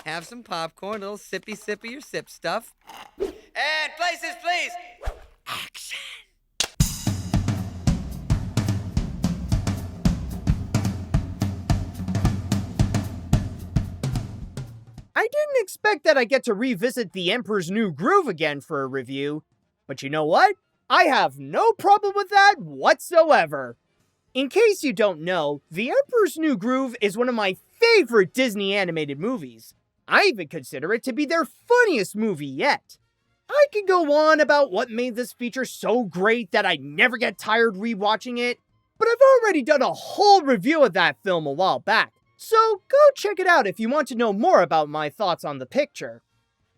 Have some popcorn, a little sippy your sip stuff. And places, please. Action. I didn't expect that I get to revisit The Emperor's New Groove again for a review, but you know what? I have no problem with that whatsoever. In case you don't know, The Emperor's New Groove is one of my favorite Disney animated movies. I even consider it to be their funniest movie yet. I could go on about what made this feature so great that I never get tired rewatching it, but I've already done a whole review of that film a while back, so go check it out if you want to know more about my thoughts on the picture.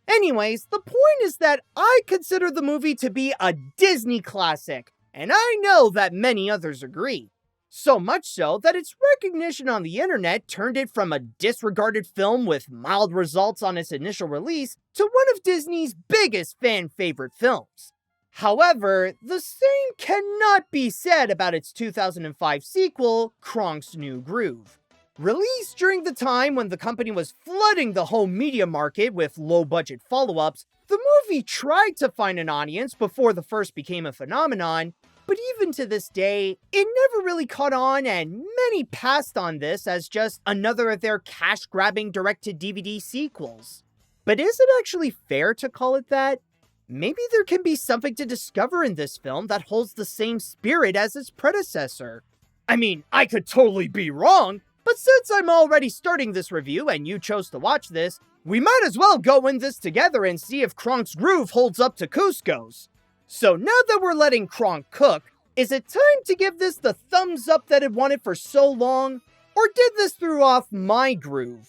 Anyways, the point is that I consider the movie to be a Disney classic, and I know that many others agree. So much so that its recognition on the internet turned it from a disregarded film with mild results on its initial release to one of Disney's biggest fan favorite films. However, the same cannot be said about its 2005 sequel, Kronk's New Groove. Released during the time when the company was flooding the home media market with low-budget follow-ups, the movie tried to find an audience before the first became a phenomenon, but even to this day, it never really caught on, and many passed on this as just another of their cash-grabbing direct-to-DVD sequels. But is it actually fair to call it that? Maybe there can be something to discover in this film that holds the same spirit as its predecessor. I mean, I could totally be wrong, but since I'm already starting this review and you chose to watch this, we might as well go in this together and see if Kronk's Groove holds up to Kuzco's. So now that we're letting Kronk cook, is it time to give this the thumbs up that it wanted for so long? Or did this throw off my groove?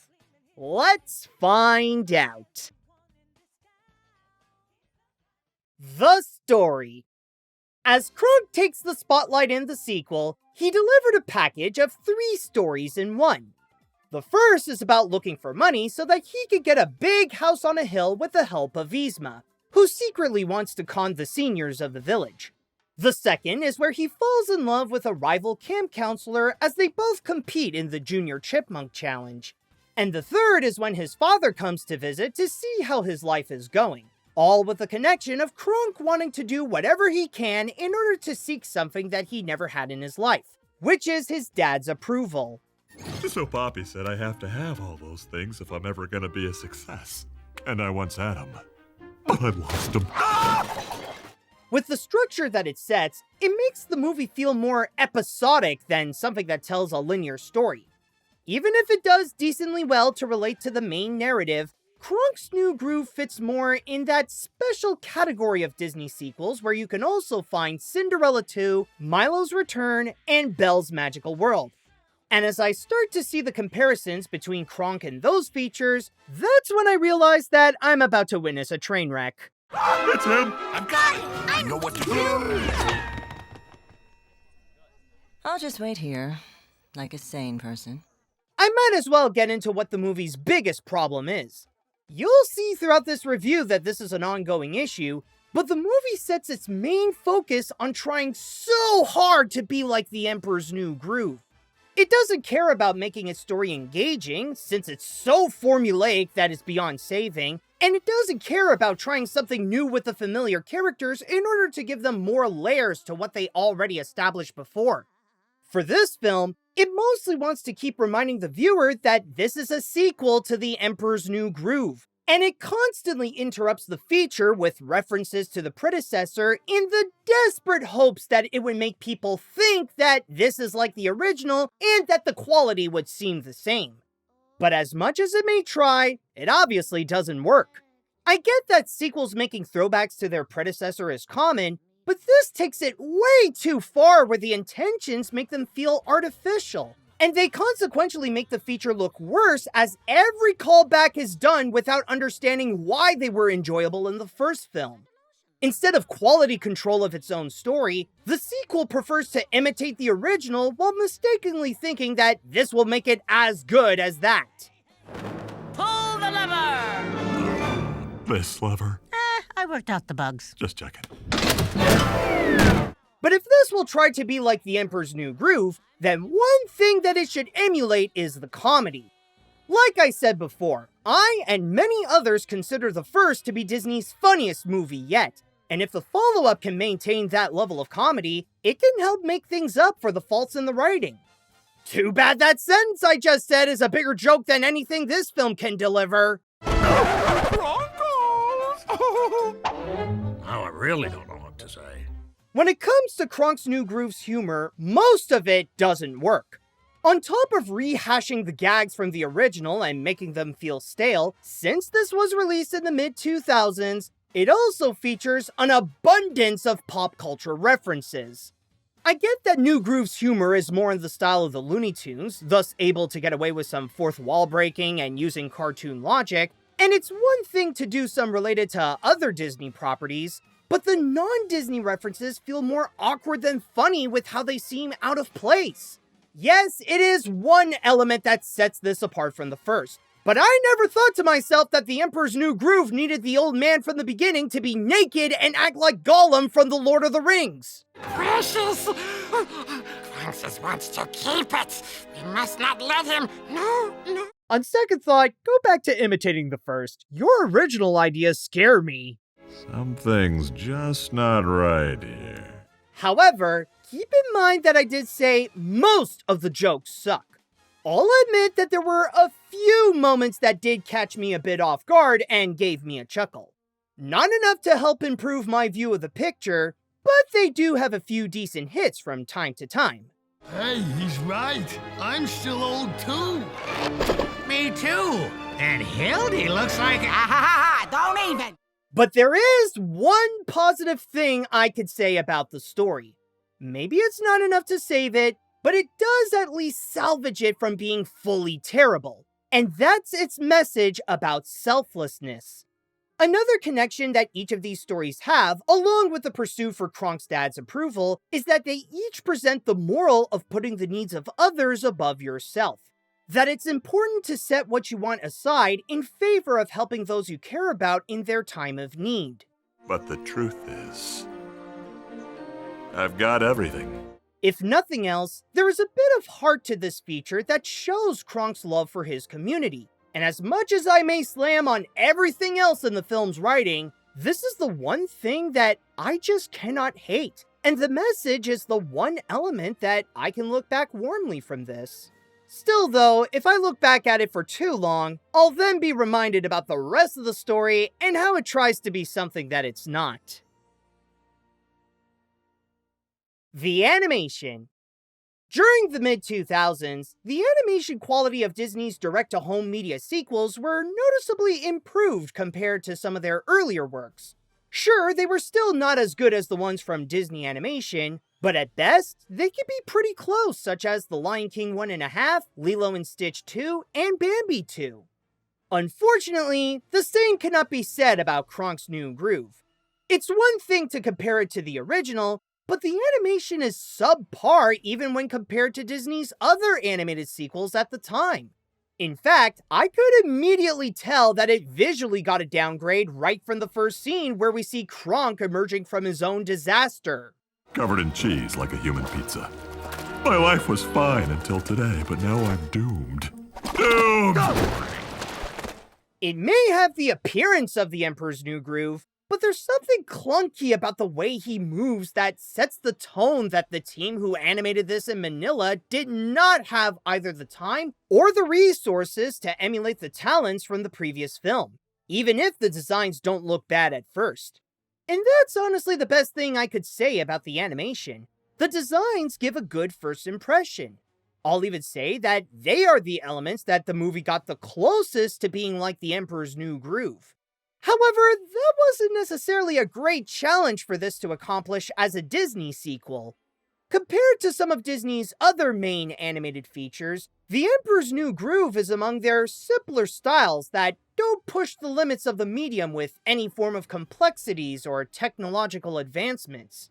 Let's find out. The story. As Kronk takes the spotlight in the sequel, he delivered a package of 3 stories in one. The first is about looking for money so that he could get a big house on a hill with the help of Yzma, who secretly wants to con the seniors of the village. The second is where he falls in love with a rival camp counselor as they both compete in the Junior Chipmunk Challenge. And the third is when his father comes to visit to see how his life is going, all with the connection of Kronk wanting to do whatever he can in order to seek something that he never had in his life, which is his dad's approval. So Poppy said I have to have all those things if I'm ever gonna be a success. And I once had them. But I lost them. With the structure that it sets, it makes the movie feel more episodic than something that tells a linear story. Even if it does decently well to relate to the main narrative, Kronk's New Groove fits more in that special category of Disney sequels where you can also find Cinderella 2, Milo's Return, and Belle's Magical World. And as I start to see the comparisons between Kronk and those features, that's when I realize that I'm about to witness a train wreck. It's him! I've got it! I know what to do! I'll just wait here, like a sane person. I might as well get into what the movie's biggest problem is. You'll see throughout this review that this is an ongoing issue, but the movie sets its main focus on trying so hard to be like The Emperor's New Groove. It doesn't care about making its story engaging, since it's so formulaic that it's beyond saving, and it doesn't care about trying something new with the familiar characters in order to give them more layers to what they already established before. For this film, it mostly wants to keep reminding the viewer that this is a sequel to The Emperor's New Groove, and it constantly interrupts the feature with references to the predecessor in the desperate hopes that it would make people think that this is like the original and that the quality would seem the same. But as much as it may try, it obviously doesn't work. I get that sequels making throwbacks to their predecessor is common, but this takes it way too far where the intentions make them feel artificial. And they consequentially make the feature look worse as every callback is done without understanding why they were enjoyable in the first film. Instead of quality control of its own story, the sequel prefers to imitate the original while mistakenly thinking that this will make it as good as that. Pull the lever! This lever. I worked out the bugs. Just checking. But if this will try to be like The Emperor's New Groove, then one thing that it should emulate is the comedy. Like I said before, I and many others consider the first to be Disney's funniest movie yet, and if the follow-up can maintain that level of comedy, it can help make things up for the faults in the writing. Too bad that sentence I just said is a bigger joke than anything this film can deliver. Now I really don't know what to say. When it comes to Kronk's New Groove's humor, most of it doesn't work. On top of rehashing the gags from the original and making them feel stale, since this was released in the mid-2000s, it also features an abundance of pop culture references. I get that New Groove's humor is more in the style of the Looney Tunes, thus able to get away with some fourth wall breaking and using cartoon logic, and it's one thing to do some related to other Disney properties, but the non-Disney references feel more awkward than funny with how they seem out of place. Yes, it is one element that sets this apart from the first, but I never thought to myself that the Emperor's New Groove needed the old man from the beginning to be naked and act like Gollum from The Lord of the Rings. Precious! Francis wants to keep it. We must not let him. No. On second thought, go back to imitating the first. Your original ideas scare me. Something's just not right here. However, keep in mind that I did say most of the jokes suck. I'll admit that there were a few moments that did catch me a bit off guard and gave me a chuckle. Not enough to help improve my view of the picture, but they do have a few decent hits from time to time. Hey, he's right. I'm still old too. Me too. And Hildy looks like... Don't even. But there is one positive thing I could say about the story. Maybe it's not enough to save it, but it does at least salvage it from being fully terrible. And that's its message about selflessness. Another connection that each of these stories have, along with the pursuit for Kronk's dad's approval, is that they each present the moral of putting the needs of others above yourself. That it's important to set what you want aside in favor of helping those you care about in their time of need. But the truth is, I've got everything. If nothing else, there is a bit of heart to this feature that shows Kronk's love for his community. And as much as I may slam on everything else in the film's writing, this is the one thing that I just cannot hate. And the message is the one element that I can look back warmly from this. Still though, if I look back at it for too long, I'll then be reminded about the rest of the story and how it tries to be something that it's not. The animation. During the mid-2000s, the animation quality of Disney's direct-to-home media sequels were noticeably improved compared to some of their earlier works. Sure, they were still not as good as the ones from Disney Animation, but at best, they could be pretty close, such as The Lion King 1.5, Lilo and Stitch 2, and Bambi 2. Unfortunately, the same cannot be said about Kronk's New Groove. It's one thing to compare it to the original, but the animation is subpar even when compared to Disney's other animated sequels at the time. In fact, I could immediately tell that it visually got a downgrade right from the first scene where we see Kronk emerging from his own disaster. Covered in cheese like a human pizza. My life was fine until today, but now I'm doomed. Doomed! It may have the appearance of the Emperor's New Groove, but there's something clunky about the way he moves that sets the tone that the team who animated this in Manila did not have either the time or the resources to emulate the talents from the previous film, even if the designs don't look bad at first. And that's honestly the best thing I could say about the animation. The designs give a good first impression. I'll even say that they are the elements that the movie got the closest to being like the Emperor's New Groove. However, that wasn't necessarily a great challenge for this to accomplish as a Disney sequel. Compared to some of Disney's other main animated features, The Emperor's New Groove is among their simpler styles that don't push the limits of the medium with any form of complexities or technological advancements.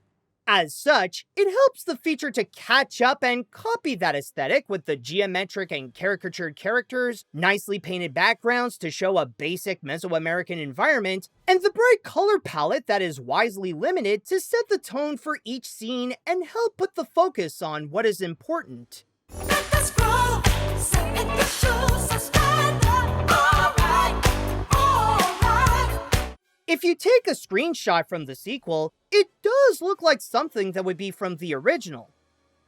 As such, it helps the feature to catch up and copy that aesthetic with the geometric and caricatured characters, nicely painted backgrounds to show a basic Mesoamerican environment, and the bright color palette that is wisely limited to set the tone for each scene and help put the focus on what is important. Let us grow, set the shoes, subscribe. If you take a screenshot from the sequel, it does look like something that would be from the original.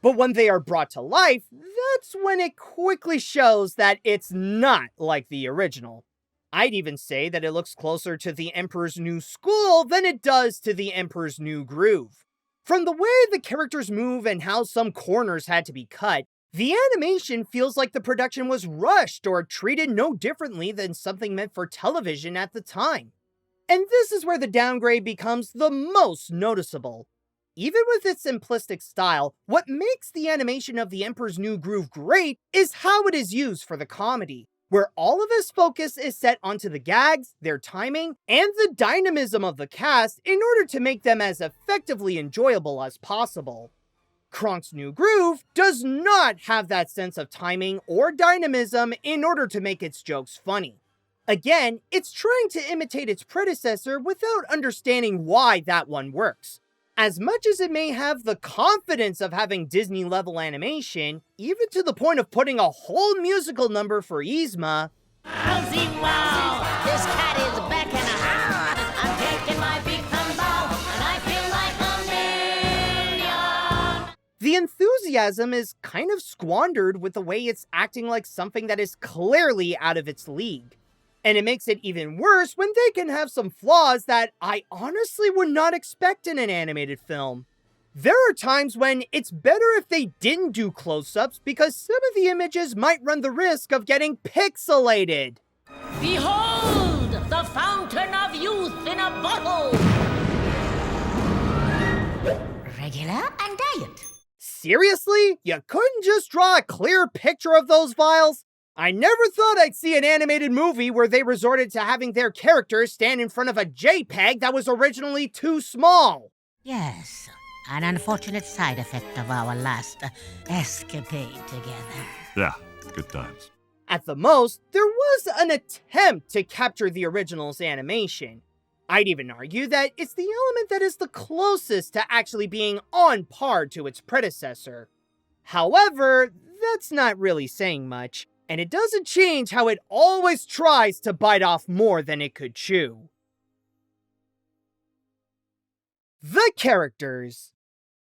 But when they are brought to life, that's when it quickly shows that it's not like the original. I'd even say that it looks closer to the Emperor's New School than it does to the Emperor's New Groove. From the way the characters move and how some corners had to be cut, the animation feels like the production was rushed or treated no differently than something meant for television at the time. And this is where the downgrade becomes the most noticeable. Even with its simplistic style, what makes the animation of the Emperor's New Groove great is how it is used for the comedy, where all of its focus is set onto the gags, their timing, and the dynamism of the cast in order to make them as effectively enjoyable as possible. Kronk's New Groove does not have that sense of timing or dynamism in order to make its jokes funny. Again, it's trying to imitate its predecessor without understanding why that one works. As much as it may have the confidence of having Disney-level animation, even to the point of putting a whole musical number for Yzma, Rosie, wow! This cat is back and I'm taking my big ball, and I feel like a million. the enthusiasm is kind of squandered with the way it's acting like something that is clearly out of its league. And it makes it even worse when they can have some flaws that I honestly would not expect in an animated film. There are times when it's better if they didn't do close-ups because some of the images might run the risk of getting pixelated. Behold, the fountain of youth in a bottle. Regular and diet. Seriously? You couldn't just draw a clear picture of those vials? I never thought I'd see an animated movie where they resorted to having their characters stand in front of a JPEG that was originally too small. Yes, an unfortunate side effect of our last escapade together. Yeah, good times. At the most, there was an attempt to capture the original's animation. I'd even argue that it's the element that is the closest to actually being on par to its predecessor. However, that's not really saying much. And it doesn't change how it always tries to bite off more than it could chew. The characters.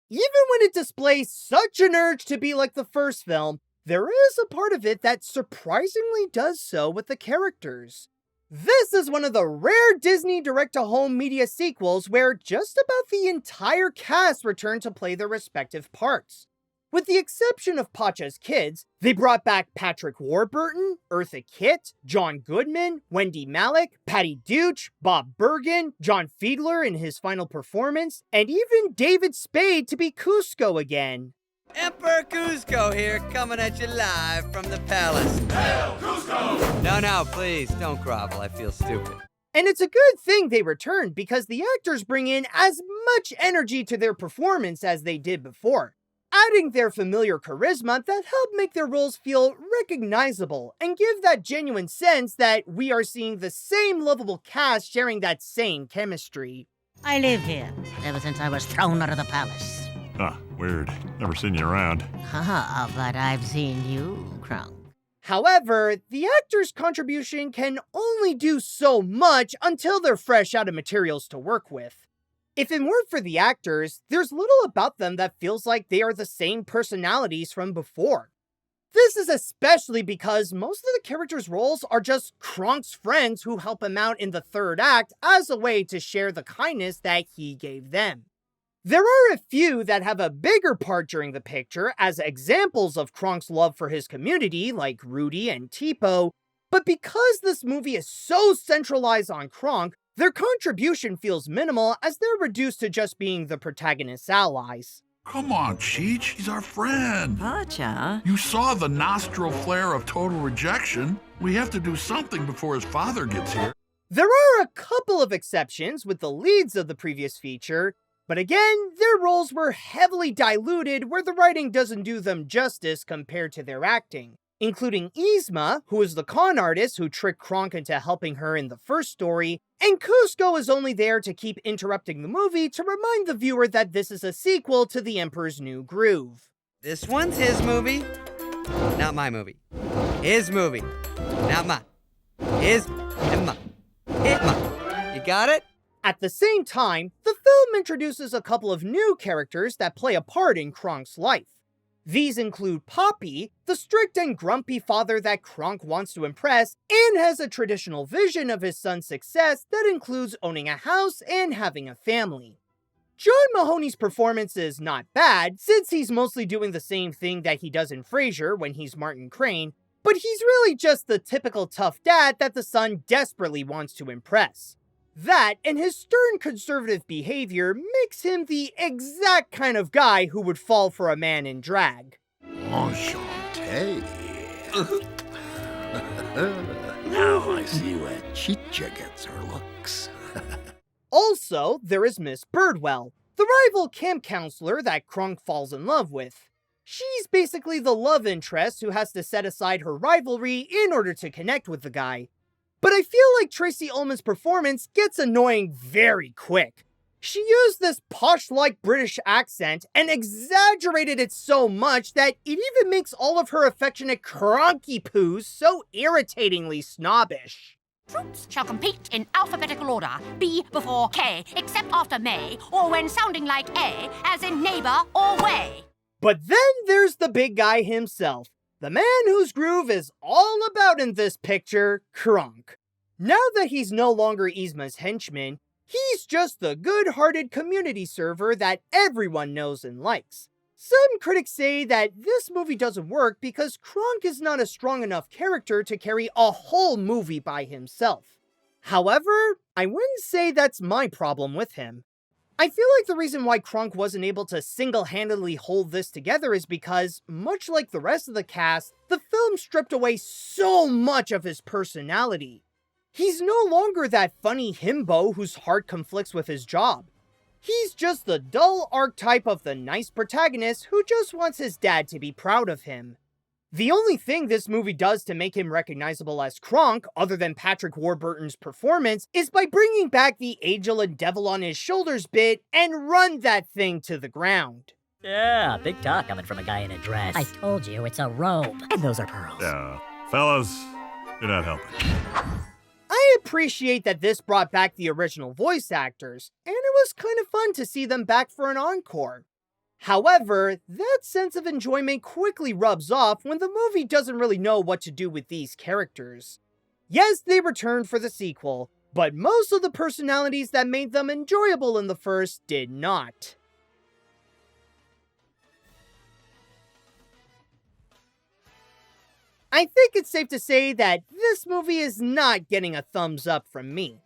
Even when it displays such an urge to be like the first film, there is a part of it that surprisingly does so with the characters. This is one of the rare Disney direct-to-home media sequels where just about the entire cast returned to play their respective parts. With the exception of Pacha's kids, they brought back Patrick Warburton, Eartha Kitt, John Goodman, Wendy Malick, Patty Deutsch, Bob Bergen, John Fiedler in his final performance, and even David Spade to be Kuzco again. Emperor Kuzco here, coming at you live from the palace. Hail, Kuzco! No, please, don't grovel. I feel stupid. And it's a good thing they returned because the actors bring in as much energy to their performance as they did before, adding their familiar charisma that help make their roles feel recognizable and give that genuine sense that we are seeing the same lovable cast sharing that same chemistry. I live here ever since I was thrown out of the palace. Ah, weird. Never seen you around. Haha, but I've seen you, Kronk. However, the actor's contribution can only do so much until they're fresh out of materials to work with. If it weren't for the actors, there's little about them that feels like they are the same personalities from before. This is especially because most of the characters' roles are just Kronk's friends who help him out in the third act as a way to share the kindness that he gave them. There are a few that have a bigger part during the picture as examples of Kronk's love for his community, like Rudy and Tipo, but because this movie is so centralized on Kronk, their contribution feels minimal as they're reduced to just being the protagonist's allies. Come on, Cheech, he's our friend. Pacha? You saw the nostril flare of total rejection. We have to do something before his father gets here. There are a couple of exceptions with the leads of the previous feature, but again, their roles were heavily diluted where the writing doesn't do them justice compared to their acting, including Yzma, who is the con artist who tricked Kronk into helping her in the first story, and Kuzco is only there to keep interrupting the movie to remind the viewer that this is a sequel to The Emperor's New Groove. This one's his movie, not my movie. His movie, not mine. His and mine. Hit mine. You got it? At the same time, the film introduces a couple of new characters that play a part in Kronk's life. These include Poppy, the strict and grumpy father that Kronk wants to impress and has a traditional vision of his son's success that includes owning a house and having a family. John Mahoney's performance is not bad, since he's mostly doing the same thing that he does in Frasier when he's Martin Crane, but he's really just the typical tough dad that the son desperately wants to impress. That and his stern conservative behavior makes him the exact kind of guy who would fall for a man in drag. Enchanté. Now I see where Chicha gets her looks. Also, there is Miss Birdwell, the rival camp counselor that Kronk falls in love with. She's basically the love interest who has to set aside her rivalry in order to connect with the guy. But I feel like Tracy Ullman's performance gets annoying very quick. She used this posh-like British accent and exaggerated it so much that it even makes all of her affectionate Kronky poos so irritatingly snobbish. Troops shall compete in alphabetical order, B before K, except after May, or when sounding like A, as in neighbor or way. But then there's the big guy himself, the man whose groove is all about in this picture, Kronk. Now that he's no longer Yzma's henchman, he's just the good-hearted community server that everyone knows and likes. Some critics say that this movie doesn't work because Kronk is not a strong enough character to carry a whole movie by himself. However, I wouldn't say that's my problem with him. I feel like the reason why Kronk wasn't able to single-handedly hold this together is because, much like the rest of the cast, the film stripped away so much of his personality. He's no longer that funny himbo whose heart conflicts with his job. He's just the dull archetype of the nice protagonist who just wants his dad to be proud of him. The only thing this movie does to make him recognizable as Kronk, other than Patrick Warburton's performance, is by bringing back the angel and devil on his shoulders bit and run that thing to the ground. Yeah, big talk coming from a guy in a dress. I told you, it's a robe. And those are pearls. Yeah. Fellas, you're not helping. I appreciate that this brought back the original voice actors, and it was kind of fun to see them back for an encore. However, that sense of enjoyment quickly rubs off when the movie doesn't really know what to do with these characters. Yes, they returned for the sequel, but most of the personalities that made them enjoyable in the first did not. I think it's safe to say that this movie is not getting a thumbs up from me.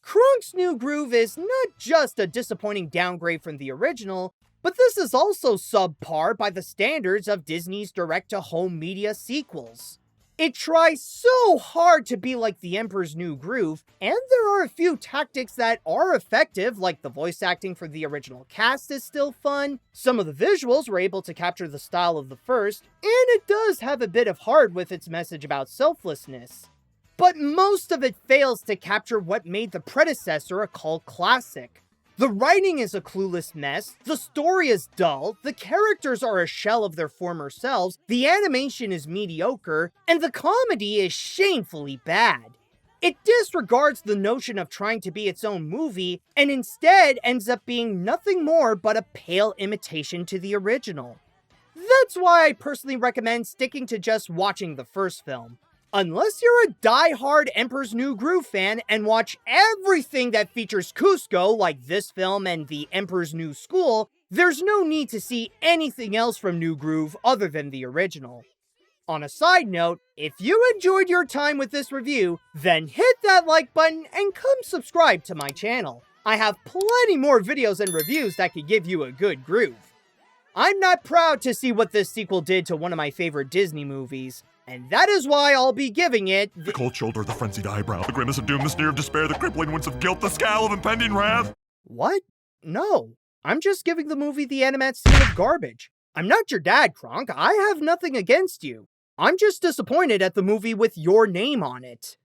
Kronk's New Groove is not just a disappointing downgrade from the original, but this is also subpar by the standards of Disney's direct-to-home media sequels. It tries so hard to be like The Emperor's New Groove, and there are a few tactics that are effective, like the voice acting for the original cast is still fun, some of the visuals were able to capture the style of the first, and it does have a bit of heart with its message about selflessness. But most of it fails to capture what made the predecessor a cult classic. The writing is a clueless mess, the story is dull, the characters are a shell of their former selves, the animation is mediocre, and the comedy is shamefully bad. It disregards the notion of trying to be its own movie, and instead ends up being nothing more but a pale imitation to the original. That's why I personally recommend sticking to just watching the first film. Unless you're a die-hard Emperor's New Groove fan and watch everything that features Kuzco, like this film and The Emperor's New School, there's no need to see anything else from New Groove other than the original. On a side note, if you enjoyed your time with this review, then hit that like button and come subscribe to my channel. I have plenty more videos and reviews that could give you a good groove. I'm not proud to see what this sequel did to one of my favorite Disney movies, and that is why I'll be giving it the cold shoulder, the frenzied eyebrow, the grimace of doom, the sneer of despair, the crippling wince of guilt, the scowl of impending wrath. What? No. I'm just giving the movie the animat scene of garbage. I'm not your dad, Kronk. I have nothing against you. I'm just disappointed at the movie with your name on it.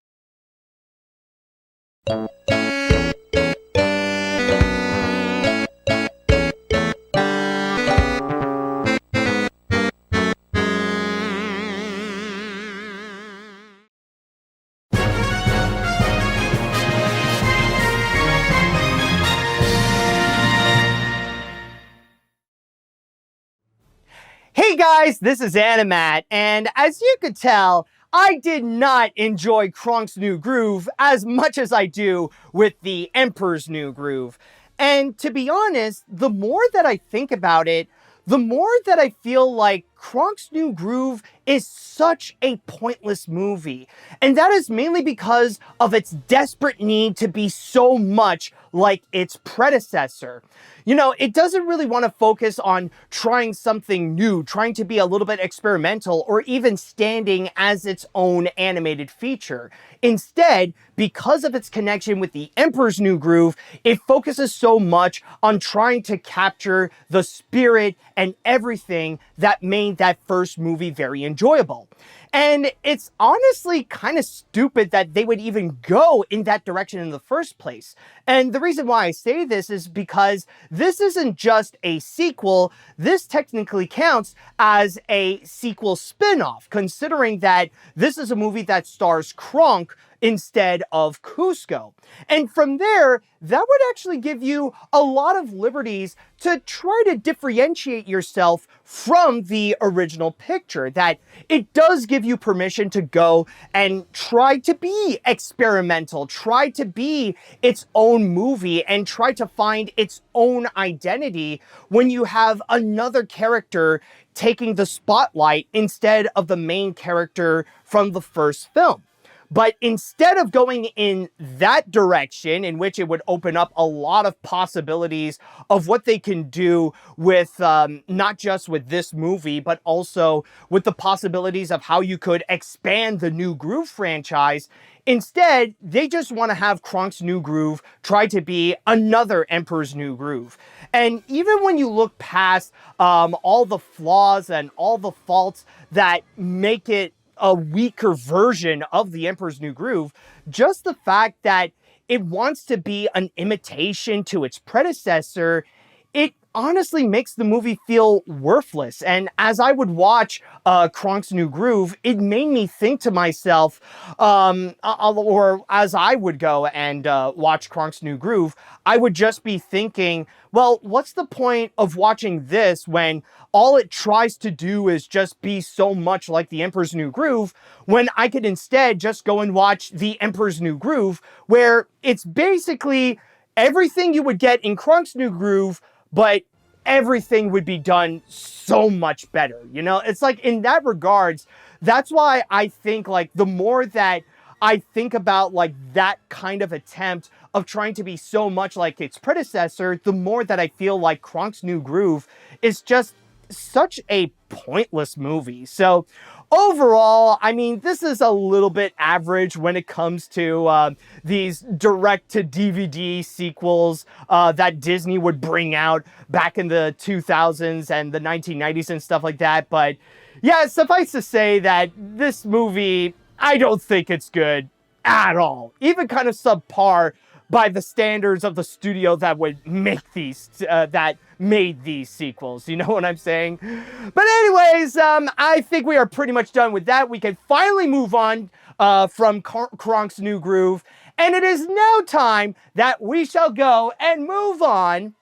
Hey guys, this is Animat, and as you could tell, I did not enjoy Kronk's New Groove as much as I do with the Emperor's New Groove. And to be honest, the more that I think about it, the more that I feel like Kronk's New Groove is such a pointless movie. And that is mainly because of its desperate need to be so much like its predecessor. You know, it doesn't really want to focus on trying something new, trying to be a little bit experimental, or even standing as its own animated feature. Instead, because of its connection with the Emperor's New Groove, it focuses so much on trying to capture the spirit and everything that made that first movie very enjoyable. And it's honestly kind of stupid that they would even go in that direction in the first place. And the reason why I say this is because this isn't just a sequel, this technically counts as a sequel spin-off, considering that this is a movie that stars Kronk instead of Kuzco. And from there, that would actually give you a lot of liberties to try to differentiate yourself from the original picture, that it does give you permission to go and try to be experimental, try to be its own movie, and try to find its own identity when you have another character taking the spotlight instead of the main character from the first film. But instead of going in that direction, in which it would open up a lot of possibilities of what they can do with not just with this movie, but also with the possibilities of how you could expand the New Groove franchise, instead, they just want to have Kronk's New Groove try to be another Emperor's New Groove. And even when you look past all the flaws and all the faults that make it a weaker version of the Emperor's New Groove, just the fact that it wants to be an imitation to its predecessor, it honestly makes the movie feel worthless. And as I would watch Kronk's New Groove, it made me think to myself, or as I would go and watch Kronk's New Groove, I would just be thinking, well, what's the point of watching this when all it tries to do is just be so much like the Emperor's New Groove, when I could instead just go and watch the Emperor's New Groove, where it's basically everything you would get in Kronk's New Groove, but everything would be done so much better. You know, it's like in that regards, that's why I think like the more that I think about like that kind of attempt of trying to be so much like its predecessor, the more that I feel like Kronk's New Groove is just such a pointless movie. So overall, I mean, this is a little bit average when it comes to these direct-to-DVD sequels that Disney would bring out back in the 2000s and the 1990s and stuff like that. But yeah, suffice to say that this movie, I don't think it's good at all. Even kind of subpar by the standards of the studio that would make these, that made these sequels. You know what I'm saying? But anyways, I think we are pretty much done with that. We can finally move on from Kronk's New Groove. And it is now time that we shall go and move on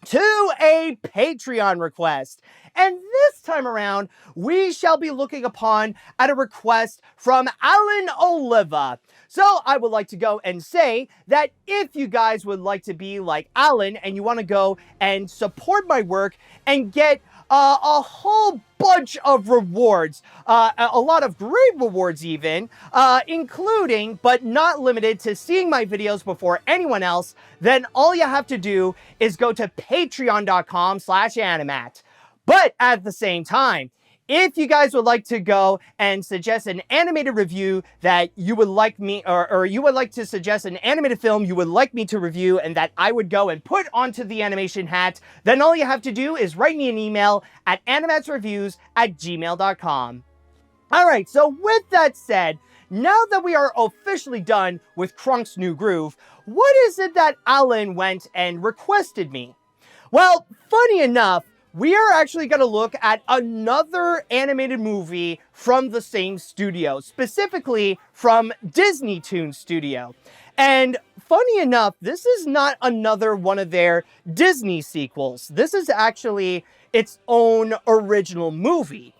to a Patreon request. And this time around, we shall be looking upon at a request from Alan Oliva. So I would like to go and say that if you guys would like to be like Alan and you want to go and support my work and get a whole bunch of rewards, a lot of great rewards even, including but not limited to seeing my videos before anyone else, then all you have to do is go to patreon.com/animat. But at the same time, if you guys would like to go and suggest an animated review that you would like me, or you would like to suggest an animated film you would like me to review and that I would go and put onto the animation hat, then all you have to do is write me an email at animatsreviews@gmail.com. Alright, so with that said, now that we are officially done with Kronk's New Groove, what is it that Alan went and requested me? Well, funny enough, we are actually going to look at another animated movie from the same studio, specifically from Disney Toon Studio. And funny enough, this is not another one of their Disney sequels. This is actually its own original movie.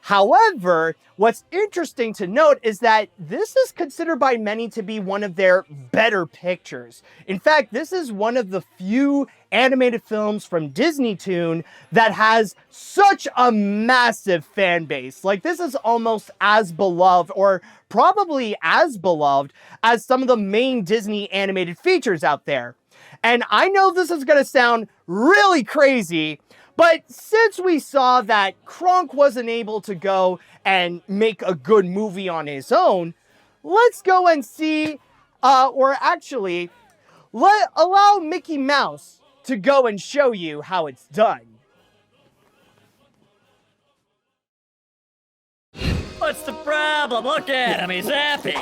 However, what's interesting to note is that this is considered by many to be one of their better pictures. In fact, this is one of the few animated films from Disney Toon that has such a massive fan base. Like, this is almost as beloved, or probably as beloved, as some of the main Disney animated features out there. And I know this is gonna sound really crazy, but since we saw that Kronk wasn't able to go and make a good movie on his own, let's go and see, allow Mickey Mouse to go and show you how it's done. What's the problem? Look at him, he's happy.